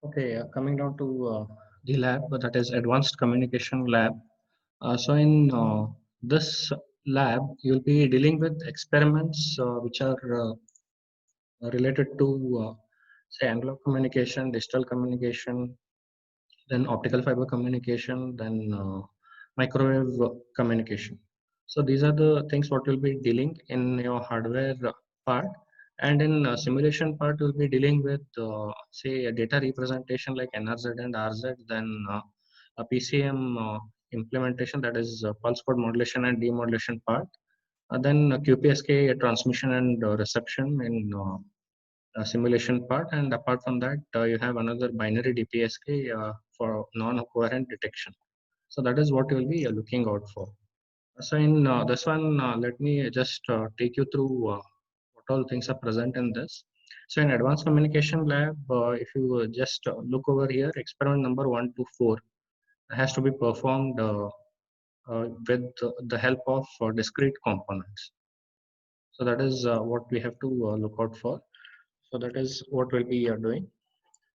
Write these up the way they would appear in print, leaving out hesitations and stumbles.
Okay, coming down to the lab, that is Advanced Communication Lab. So in this lab, you'll be dealing with experiments which are related to, say, analog communication, digital communication, then optical fiber communication, then microwave communication. So these are the things what you'll be dealing in your hardware part, and in simulation part you'll be dealing with say a data representation like NRZ and RZ, then a PCM implementation, that is pulse code modulation and demodulation part, then QPSK transmission and reception in simulation part, and apart from that you have another binary DPSK for non-coherent detection. So that is what you will be looking out for. So in this one, let me just take you through what all things are present in this. So in Advanced Communication Lab, if you just look over here, experiment number 1 to 4 has to be performed with the help of discrete components. So that is what we have to look out for. So that is what we'll be doing.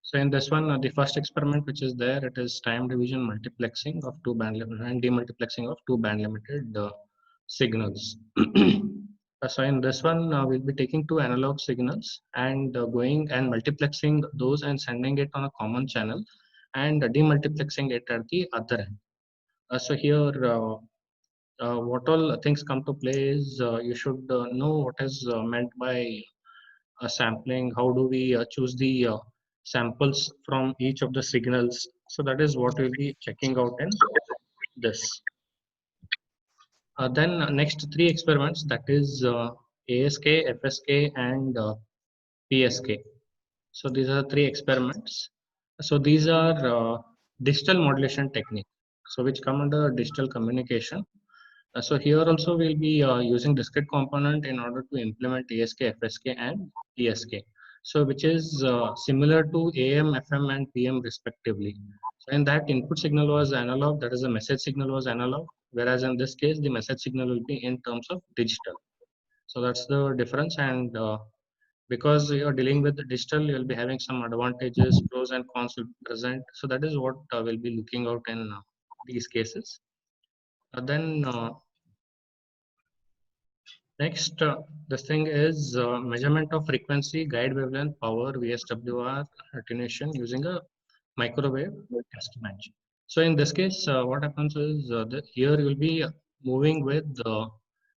So in this one, the first experiment which is there, it is time division multiplexing of two band limited and demultiplexing of two band limited signals. So in this one, we'll be taking two analog signals and going and multiplexing those and sending it on a common channel and demultiplexing it at the other end. So here, what all things come to play is you should know what is meant by sampling. How do we choose the samples from each of the signals? So that is what we'll be checking out in this. Then next three experiments, that is ASK, FSK, and PSK. So these are three experiments. So these are digital modulation technique, so which come under digital communication. So here also we'll be using discrete component in order to implement ASK, FSK, and PSK. So which is similar to AM, FM, and PM respectively. So in that, input signal was analog, that is the message signal was analog, whereas in this case the message signal will be in terms of digital. So that's the difference, and because you're dealing with the digital, you'll be having some advantages, pros and cons will be present. So that is what we'll be looking out in these cases. Then next, this thing is measurement of frequency, guide wavelength, power, VSWR, attenuation using a microwave test bench. So in this case, what happens is here you will be moving with the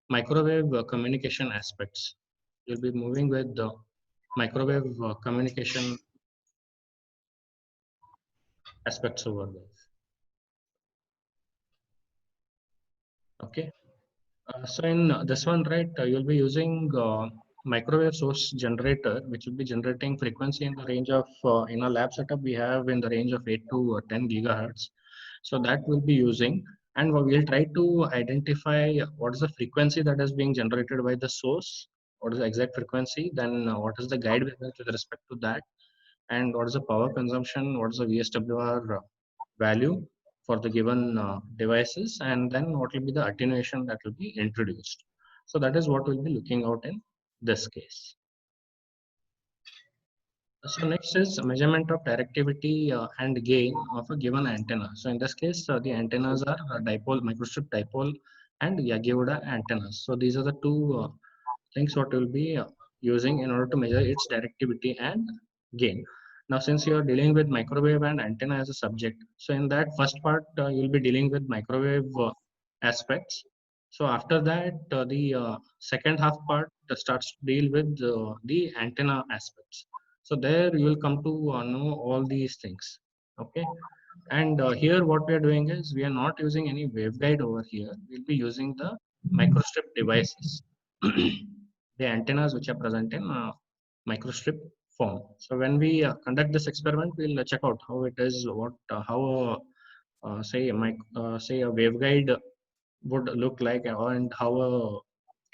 microwave communication aspects. You'll be moving with the microwave communication aspects over there. Okay. So in this one, right, you'll be using microwave source generator, which will be generating frequency in the range of, in a lab setup, we have in the range of 8 to 10 gigahertz. So that we'll be using, and we'll try to identify what is the frequency that is being generated by the source, what is the exact frequency, then what is the guide wavelength with respect to that, and what is the power consumption, what is the VSWR value for the given devices, and then what will be the attenuation that will be introduced. So that is what we'll be looking out in this case. So next is measurement of directivity and gain of a given antenna. So in this case, the antennas are dipole, microstrip dipole, and Yagi-Uda antennas. So these are the two things what we'll be using in order to measure its directivity and gain. Now, since you are dealing with microwave and antenna as a subject, so in that first part, you'll be dealing with microwave aspects. So after that, the second half part starts to deal with the antenna aspects. So there you will come to know all these things. Okay. And here what we are doing is we are not using any waveguide over here. We'll be using the microstrip devices, the antennas which are present in microstrip form. So when we conduct this experiment, we'll check out how it is, what how say say a waveguide would look like, and how a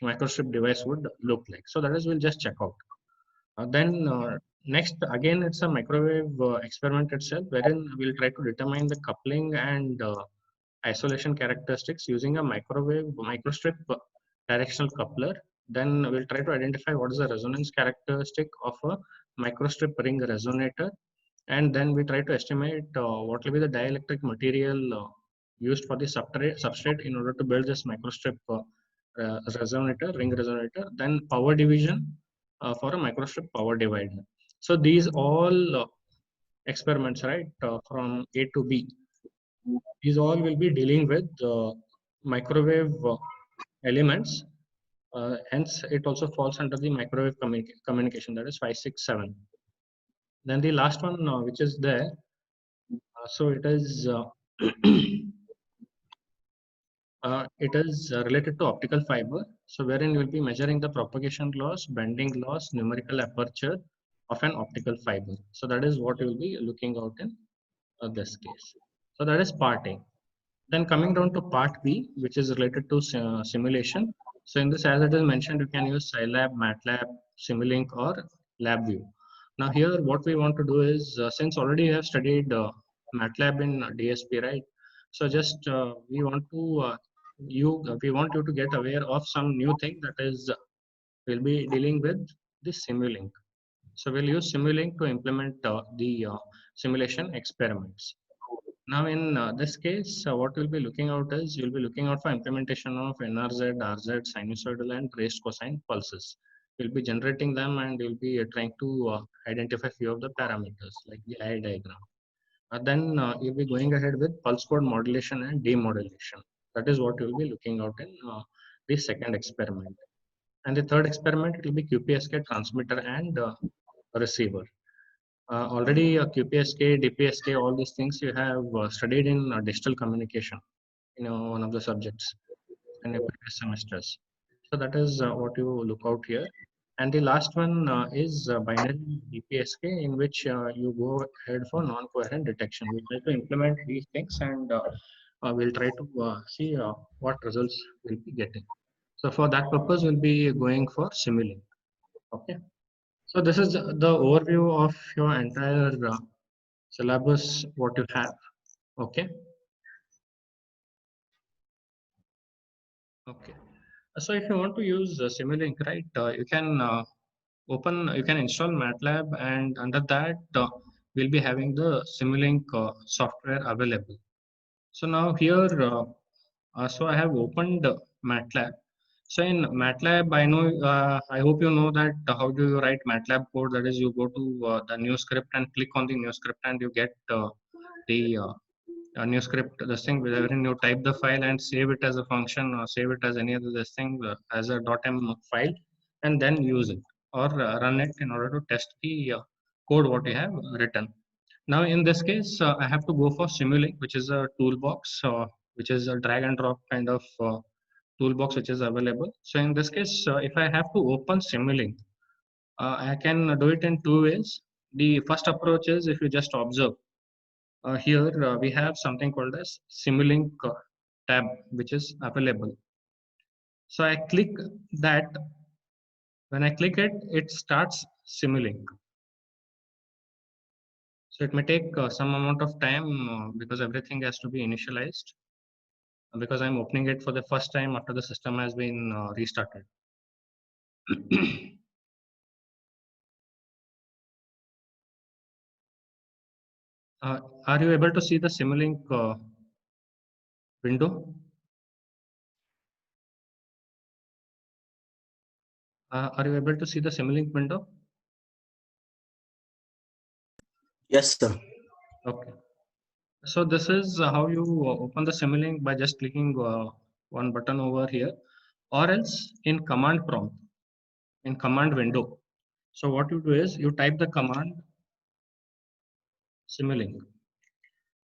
microstrip device would look like. So that is we'll just check out. Then next, again, it's a microwave experiment itself, wherein we'll try to determine the coupling and isolation characteristics using a microstrip directional coupler. Then we'll try to identify what is the resonance characteristic of a microstrip ring resonator, and then we try to estimate what will be the dielectric material used for the substrate in order to build this microstrip resonator, ring resonator, then power division for a microstrip power divider. So these all experiments, right, from A to B, these all will be dealing with microwave elements. Hence, it also falls under the microwave communication, that is 567. Then the last one, which is there, so it is related to optical fiber. So wherein you will be measuring the propagation loss, bending loss, numerical aperture of an optical fiber. So that is what you will be looking out in this case. So that is part A. Then coming down to part B, which is related to simulation. So in this, as it is mentioned, you can use Scilab, MATLAB, Simulink, or LabVIEW. Now here, what we want to do is, since already you have studied MATLAB in DSP, right? So just we want you to get aware of some new thing, that is, we'll be dealing with the Simulink. So we'll use Simulink to implement the simulation experiments. Now, in this case, what we'll be looking out is, you'll be looking out for implementation of NRZ, RZ, sinusoidal, and raised cosine pulses. We'll be generating them, and we'll be trying to identify few of the parameters like the eye diagram. Then you'll be going ahead with pulse code modulation and demodulation. That is what you'll be looking out in the second experiment. And the third experiment, it will be QPSK transmitter and receiver. Already QPSK, DPSK, all these things you have studied in digital communication, one of the subjects in your previous semesters. So that is what you look out here. And the last one is binary DPSK, in which you go ahead for non-coherent detection. We try to implement these things, and we'll try to see what results we'll be getting. So for that purpose, we'll be going for Simulink. Okay. So this is the overview of your entire syllabus, what you have. Okay. Okay. So if you want to use Simulink, right, you can you can install MATLAB, and under that we'll be having the Simulink software available. So now here, so I have opened MATLAB. So in MATLAB, I hope you know that how do you write MATLAB code? That is, you go to the new script and click on the new script, and you get the new script, this thing, wherein you type the file and save it as a function, or save it as any other this thing as a .m file, and then use it or run it in order to test the code what you have written. Now in this case, I have to go for Simulink, which is a toolbox, which is a drag and drop kind of toolbox which is available. So in this case, if I have to open Simulink, I can do it in two ways. The first approach is, if you just observe, here we have something called as Simulink tab, which is available. So I click that. When I click it, it starts Simulink. So it may take some amount of time because everything has to be initialized, because I'm opening it for the first time after the system has been restarted. Are you able to see the Simulink window? Are you able to see the Simulink window? Yes, sir. Okay. So this is how you open the Simulink, by just clicking one button over here, or else in command prompt, in command window. So what you do is, you type the command Simulink.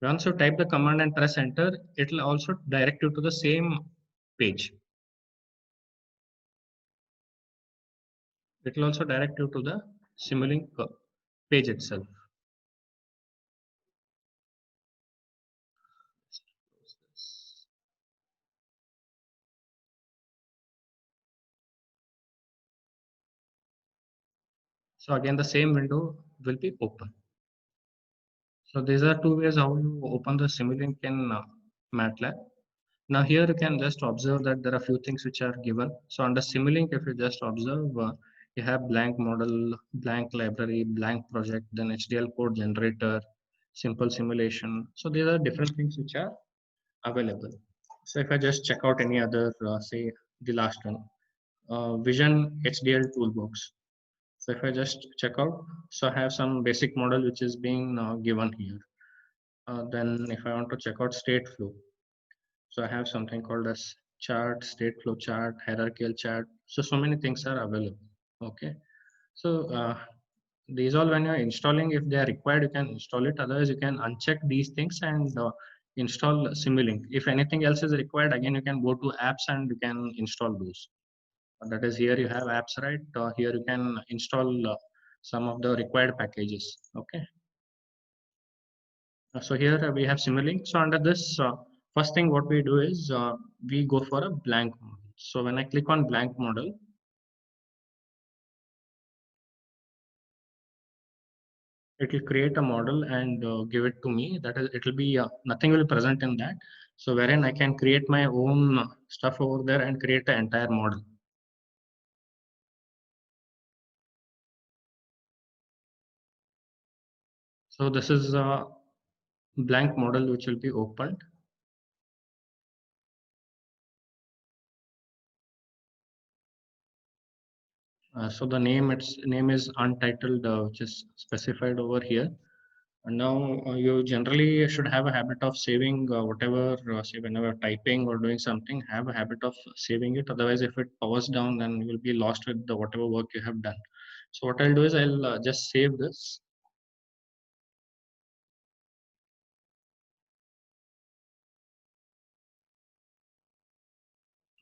Once you type the command and press enter, it will also direct you to the same page. It will also direct you to the Simulink page itself. So again, the same window will be open. So these are two ways how you open the Simulink in MATLAB. Now here you can just observe that there are few things which are given. So under Simulink, if you just observe, You have blank model, blank library, blank project, then HDL code generator, simple simulation. So these are different things which are available. So if I just check out any other, say the last one, Vision HDL toolbox. So if I just check out, so I have some basic model which is being given here. Then if I want to check out state flow, so I have something called as chart, state flow chart, hierarchical chart. So many things are available. Okay. So these all when you're installing, if they are required, you can install it. Otherwise, you can uncheck these things and install Simulink. If anything else is required, again, you can go to apps and you can install those. That is here you have apps, right? Here you can install some of the required packages. Okay. So here we have Simulink. So under this, first thing what we do is we go for a blank model. So when I click on blank model, it will create a model and give it to me. That is, it will be nothing will present in that. So wherein I can create my own stuff over there and create the entire model. So this is a blank model which will be opened. So the its name is untitled, which is specified over here. And now you generally should have a habit of saving whatever, say whenever typing or doing something, have a habit of saving it. Otherwise, if it powers down, then you will be lost with the whatever work you have done. So what I'll do is I'll just save this.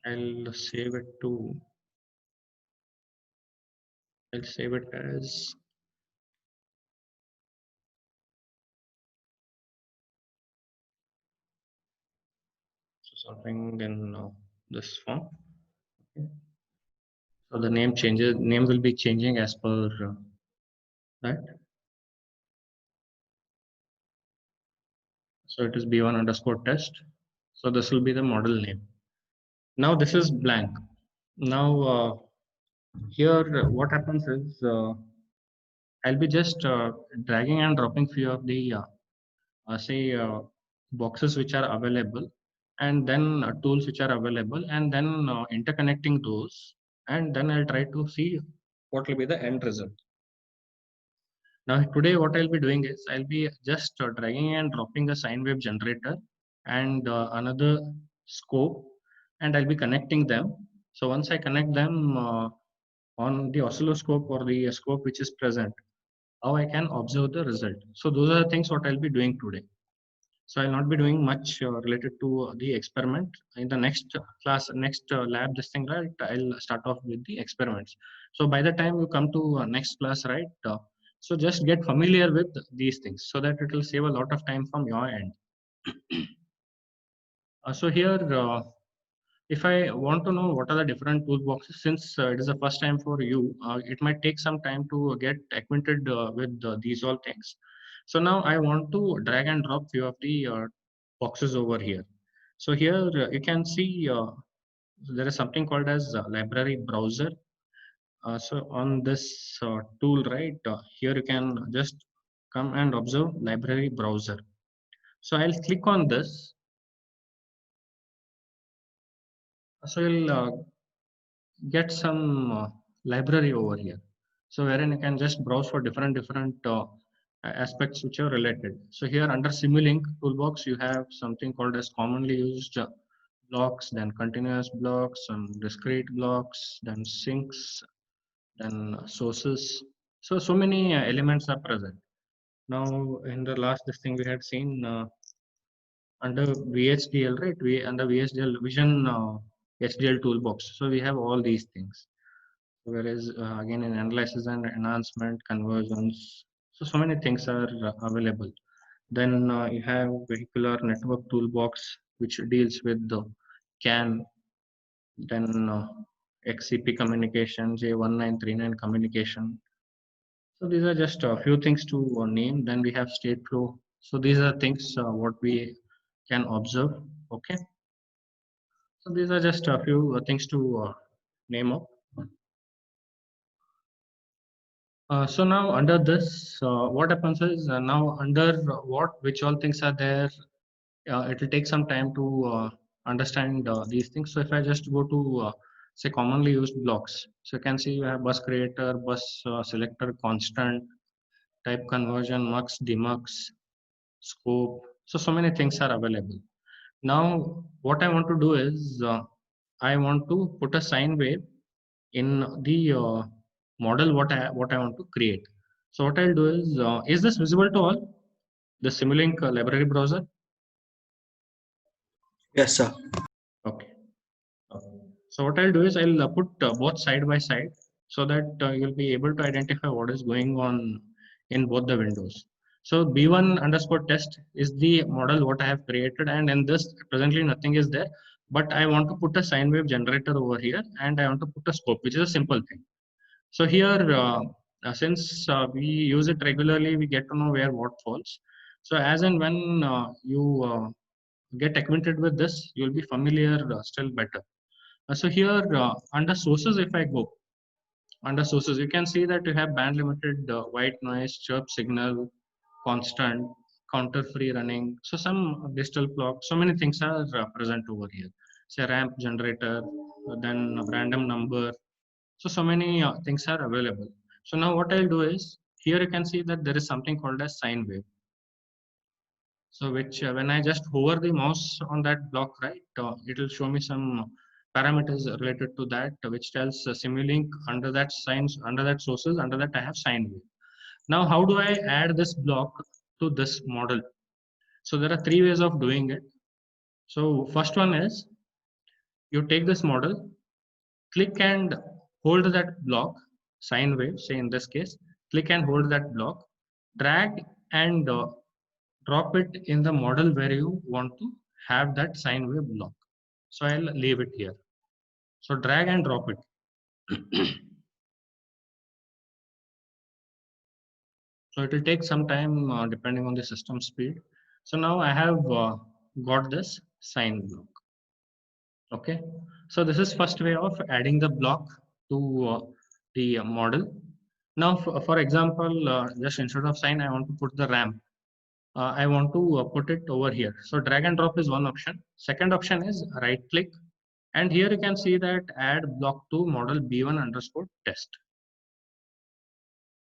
I'll save it to, I'll save it as something in this form. Okay. So the name changes, name will be changing as per that. So it is B1 underscore test. So this will be the model name. Now this is blank. Now here what happens is I'll be just dragging and dropping few of the say boxes which are available, and then tools which are available, and then interconnecting those, and then I'll try to see what will be the end result. Now today what I'll be doing is I'll be just dragging and dropping a sine wave generator and another scope, and I'll be connecting them. So once I connect them on the oscilloscope or the scope which is present, how I can observe the result. So those are the things what I'll be doing today. So I'll not be doing much related to the experiment. In the next class, next lab, this thing, right, I'll start off with the experiments. So by the time you come to next class, right, so just get familiar with these things so that it will save a lot of time from your end. So here, if I want to know what are the different toolboxes, since it is the first time for you, it might take some time to get acquainted with these all things. So now I want to drag and drop few of the boxes over here. So here you can see there is something called as library browser. So on this tool, right, here you can just come and observe library browser. So I'll click on this. So you'll get some library over here. So wherein you can just browse for different aspects which are related. So here under Simulink toolbox, you have something called as commonly used blocks, then continuous blocks, some discrete blocks, then sinks, then sources. So many elements are present. Now in the last this thing we had seen under VHDL, right? We under VHDL Vision HDL toolbox. So we have all these things. Whereas again in analysis and enhancement, conversions, so many things are available. Then you have vehicular network toolbox, which deals with the CAN, then XCP communication, J1939 communication. So these are just a few things to name. Then we have state flow. So these are things what we can observe. Okay. So these are just a few things to name up. So now under this, what happens is now under which all things are there, it will take some time to understand these things. So if I just go to say commonly used blocks, so you can see you have bus creator, bus selector, constant, type conversion, mux, demux, scope. So many things are available. Now what I want to do is I want to put a sine wave in the model what I want to create. So what I'll do is this visible to all? The Simulink library browser? Yes, sir. Okay. So what I'll do is I'll put both side by side so that you'll be able to identify what is going on in both the windows. So B1 underscore test is the model what I have created, and in this presently nothing is there, but I want to put a sine wave generator over here and I want to put a scope, which is a simple thing. So here, since we use it regularly, we get to know where what falls. So as and when you get acquainted with this, you'll be familiar still better. So here under sources, if I go under sources, you can see that you have band limited white noise, chirp signal, constant, counter free running. So some digital clock, so many things are present over here. Say ramp generator, then random number. So many things are available. So now what I'll do is here you can see that there is something called as sine wave. So which when I just hover the mouse on that block, right, it will show me some parameters related to that, which tells Simulink under that signs, under that sources, under that I have sine wave. Now, how do I add this block to this model? So there are three ways of doing it. So first one is you take this model, click and hold that block, sine wave, say in this case, click and hold that block, drag and drop it in the model where you want to have that sine wave block. So I'll leave it here. So drag and drop it. So it will take some time depending on the system speed. So now I have got this sine block. Okay. So this is first way of adding the block to the model. Now, for example, just instead of sine, I want to put the ramp. I want to put it over here. So drag and drop is one option. Second option is right click. And here you can see that add block to model B1 underscore test.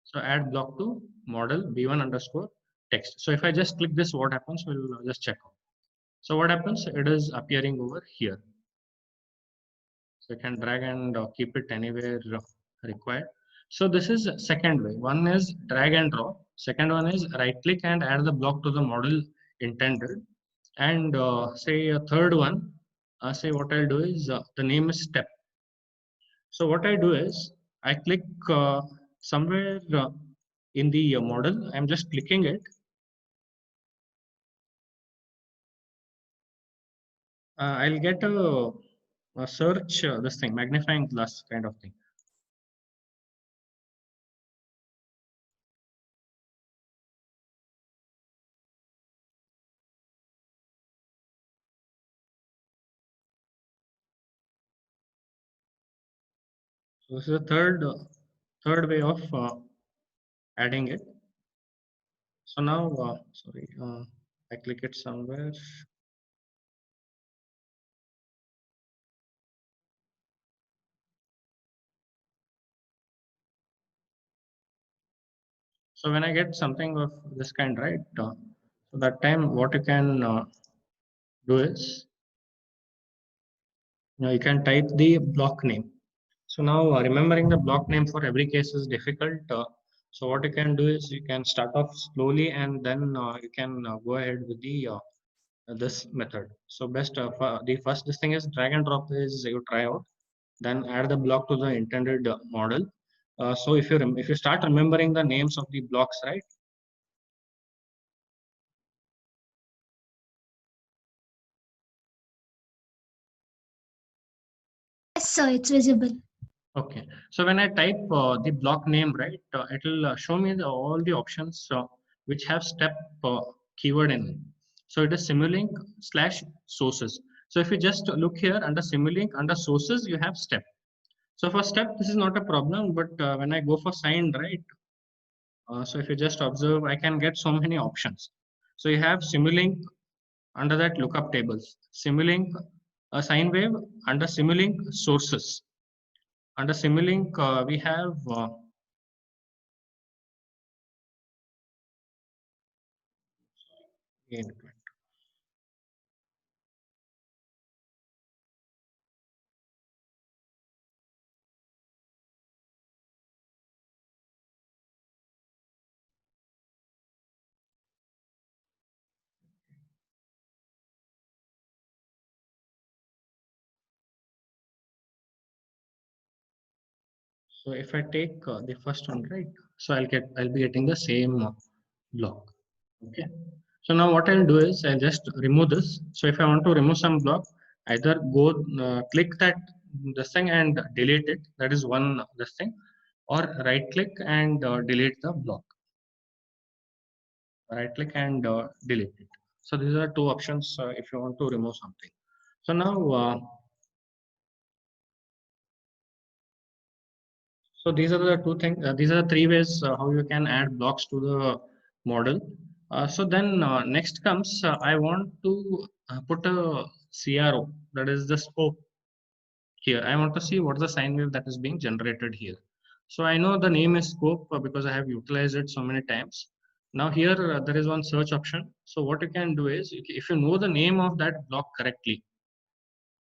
So add block to model B1 underscore text. So if I just click this, what happens? We'll just check out. So what happens? It is appearing over here. So you can drag and keep it anywhere required. So this is second way. One is drag and drop. Second one is right click and add the block to the model intended. And say a third one, say what I'll do is the name is step. So what I do is I click somewhere in the model. I'm just clicking it. I'll get a search this thing, magnifying glass kind of thing. So this is the third way of adding it. So now, sorry, I click it somewhere. So when I get something of this kind, right? So that time, what you can do is, you can type the block name. So now remembering the block name for every case is difficult. So what you can do is you can start off slowly and then you can go ahead with the this method. So best the first this thing is drag and drop is you try out, then add the block to the intended model. So if you start remembering the names of the blocks, right? Yes, sir, it's visible. Okay. So when I type the block name, right, it will show me all the options which have step keyword in it. So it is Simulink slash sources. So if you just look here under Simulink, under sources, you have step. So for step, this is not a problem, but when I go for signed, right? So if you just observe, I can get so many options. So you have Simulink under that lookup tables, Simulink a sine wave under Simulink sources. Under Simulink, we have so if I take the first one, right? So I'll be getting the same block. Okay. So now what I'll do is I'll just remove this. So if I want to remove some block, either go click that this thing and delete it. That is one this thing, or right click and delete the block. Right click and delete it. So these are two options if you want to remove something. So now, so these are the two things. These are the three ways how you can add blocks to the model. So then next comes I want to put a CRO, that is the scope here. I want to see what the sine wave that is being generated here. So I know the name is scope because I have utilized it so many times. Now here there is one search option. So what you can do is if you know the name of that block correctly,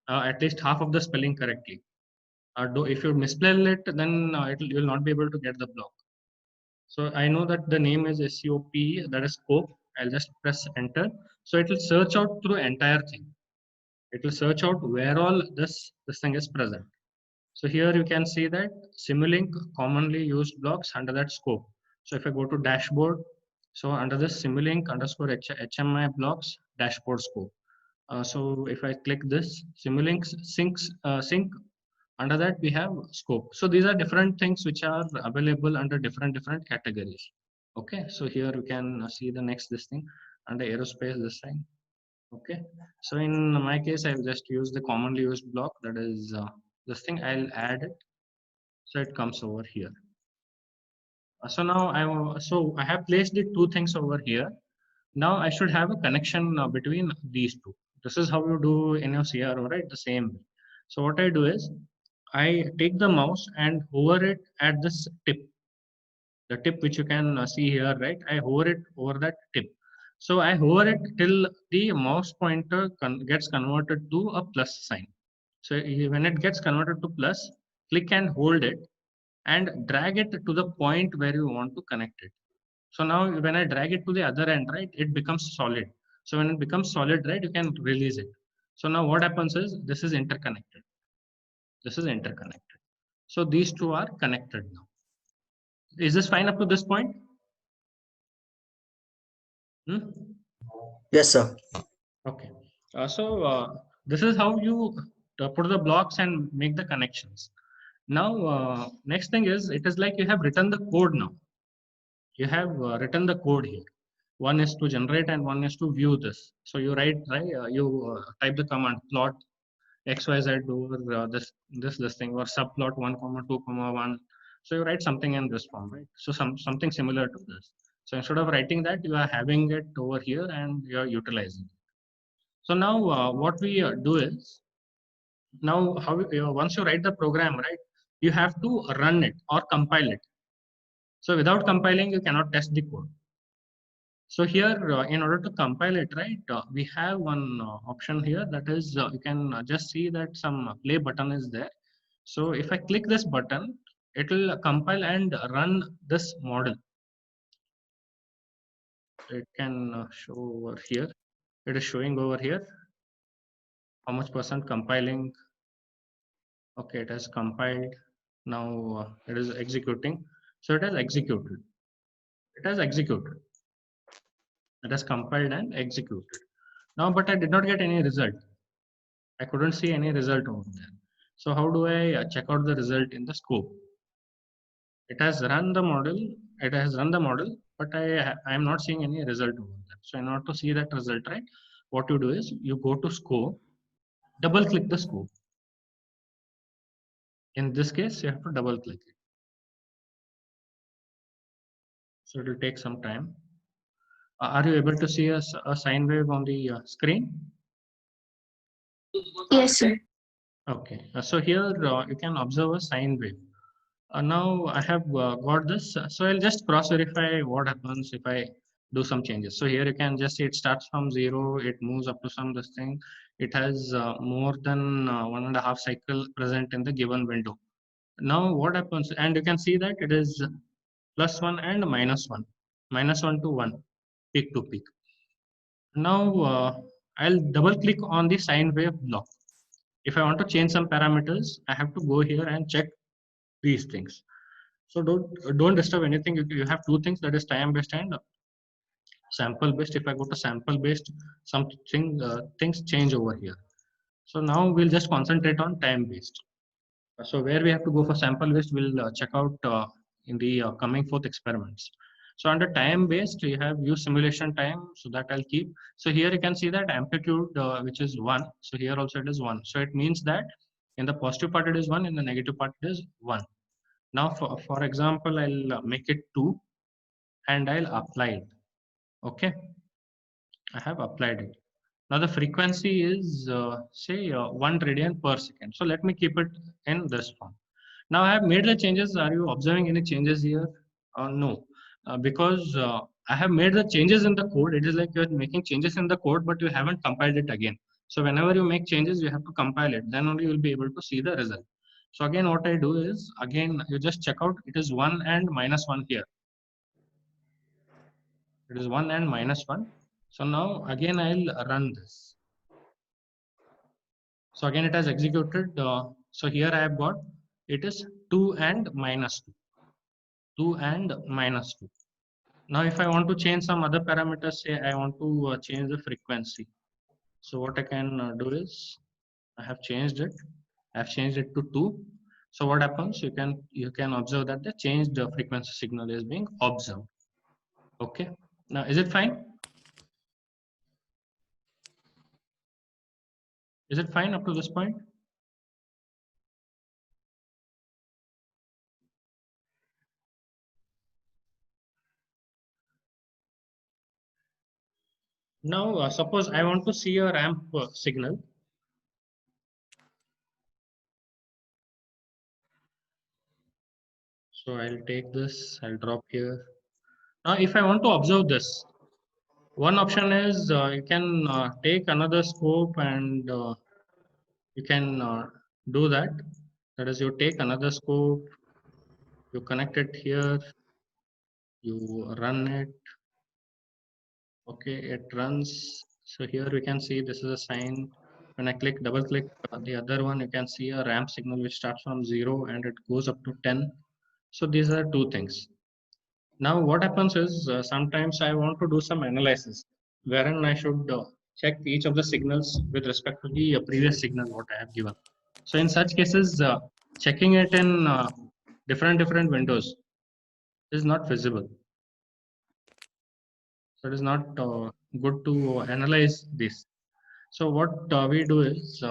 at least half of the spelling correctly. If you misspell it, then you will not be able to get the block. So I know that the name is SCOP, that is scope. I'll just press enter. So it will search out through entire thing. It will search out where all this thing is present. So here you can see that Simulink commonly used blocks under that scope. So if I go to dashboard, so under this Simulink underscore HMI blocks dashboard scope. So if I click this Simulink sync, under that we have scope. So these are different things which are available under different categories. Okay, so here you can see the next this thing under aerospace this thing. Okay, so in my case I've just used the commonly used block, that is this thing. I'll add it so it comes over here. So now I have placed the two things over here. Now I should have a connection between these two. This is how you do in your CRO, right? The same way. So what I do is I take the mouse and hover it at this tip, the tip which you can see here, right? I hover it over that tip. So I hover it till the mouse pointer gets converted to a plus sign. So when it gets converted to plus, click and hold it and drag it to the point where you want to connect it. So now when I drag it to the other end, right, it becomes solid. So when it becomes solid, right, you can release it. So now what happens is this is interconnected. This is interconnected. So these two are connected now. Is this fine up to this point? Hmm? Yes, sir. Okay. This is how you put the blocks and make the connections. Now, next thing is, it is like you have written the code now. You have written the code here. One is to generate and one is to view this. So you write, right? You type the command plot XYZ over this thing, or subplot 1 comma 2 comma 1. So you write something in this form, right? So something similar to this. So instead of writing that, you are having it over here and you are utilizing it. So now what we do is, now how once you write the program, right, you have to run it or compile it. So without compiling, you cannot test the code. So here, in order to compile it, right, we have one option here, that is you can just see that some play button is there. So if I click this button, it will compile and run this model. It can show over here. It is showing over here how much percent compiling. Okay, it has compiled. Now it is executing. So it has executed. It has executed. It has compiled and executed. Now, but I did not get any result. I couldn't see any result over there. So how do I check out the result in the scope? It has run the model. It has run the model, but I am not seeing any result over there. So in order to see that result, right, what you do is you go to scope, double click the scope. In this case, you have to double click it. So it will take some time. Are you able to see a sine wave on the screen? Yes, sir. Okay, so here you can observe a sine wave. Now I have got this, so I'll just cross verify what happens if I do some changes. So here you can just see it starts from 0, it moves up to some this thing. It has more than 1.5 cycle present in the given window. Now what happens, and you can see that it is +1 and -1, -1 to 1, peak to peak. Now I'll double click on the sine wave block. If I want to change some parameters, I have to go here and check these things. So don't disturb anything. You have two things, that is time based and sample based. If I go to sample based, something things change over here. So now we'll just concentrate on time based. So where we have to go for sample based, we'll check out in the coming forth experiments. So under time based, you have use simulation time, so that I'll keep. So here you can see that amplitude, which is 1. So here also it is 1. So it means that in the positive part it is 1, in the negative part it is 1. Now for example, I'll make it 2 and I'll apply it. Okay, I have applied it. Now the frequency is say 1 radian per second. So let me keep it in this form. Now I have made the changes. Are you observing any changes here? No, because I have made the changes in the code. It is like you're making changes in the code, but you haven't compiled it again. So whenever you make changes, you have to compile it. Then only you'll be able to see the result. So again, what I do is, again, you just check out, it is 1 and -1 here. It is 1 and -1. So now again, I'll run this. So again, it has executed. So here I have got, it is 2 and -2. 2 and -2. Now, if I want to change some other parameters, say I want to change the frequency. So what I can do is, I have changed it. I have changed it to 2. So what happens? You can observe that the changed frequency signal is being observed. Okay. Now, is it fine? Is it fine up to this point? Now, suppose I want to see a ramp signal. So I'll take this, I'll drop here. Now, if I want to observe this, one option is you can take another scope and you can do that. That is, you take another scope, you connect it here, you run it. Okay, it runs. So here we can see this is a sign. When I double click the other one, you can see a ramp signal which starts from 0 and it goes up to 10. So these are two things. Now what happens is sometimes I want to do some analysis wherein I should check each of the signals with respect to the previous signal what I have given. So in such cases, checking it in different windows is not feasible. So it is not good to analyze this. So what we do is,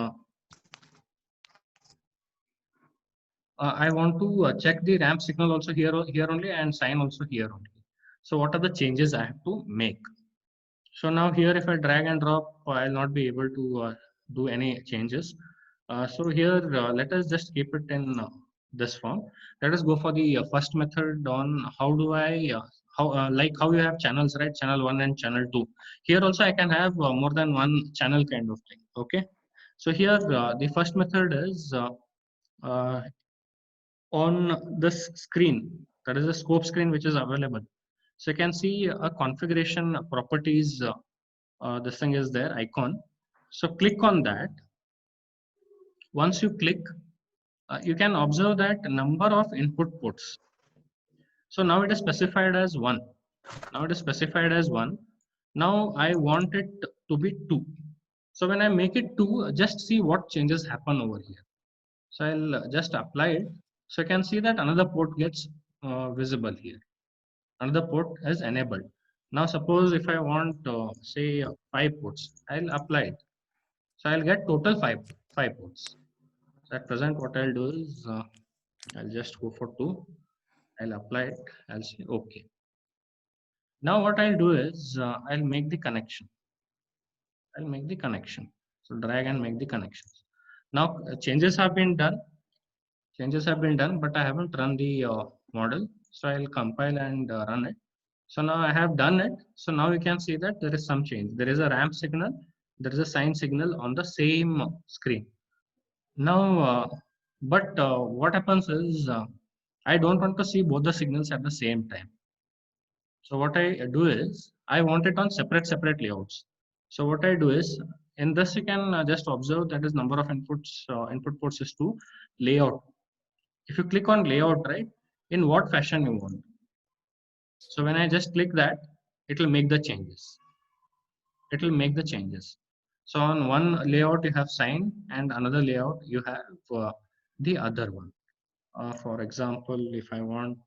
I want to check the ramp signal also here only and sine also here only. So what are the changes I have to make? So now here, if I drag and drop, I'll not be able to do any changes. So here, let us just keep it in this form. Let us go for the first method on how do I, how you have channels, right? Channel 1 and channel 2. Here also I can have more than one channel kind of thing, okay? So here, the first method is uh, on this screen, that is a scope screen which is available. So you can see a configuration properties, this thing is there, icon. So click on that. Once you click, you can observe that number of input ports. So now it is specified as 1. Now it is specified as 1. Now I want it to be 2. So when I make it 2, just see what changes happen over here. So I'll just apply it. So you can see that another port gets visible here. Another port is enabled. Now suppose if I want say 5 ports, I'll apply it. So I'll get total five ports. So at present, what I'll do is I'll just go for 2. I'll apply it. I'll say OK. Now what I'll do is I'll make the connection. I'll make the connection. So drag and make the connections. Now changes have been done. Changes have been done, but I haven't run the model. So I'll compile and run it. So now I have done it. So now you can see that there is some change. There is a ramp signal. There is a sine signal on the same screen. Now, but what happens is I don't want to see both the signals at the same time. So what I do is I want it on separate layouts. So what I do is in this you can just observe that is number of inputs, input ports is 2, layout. If you click on layout, right, in what fashion you want. So when I just click that, it will make the changes. It will make the changes. So on one layout you have sine and another layout you have the other one. For example, if I want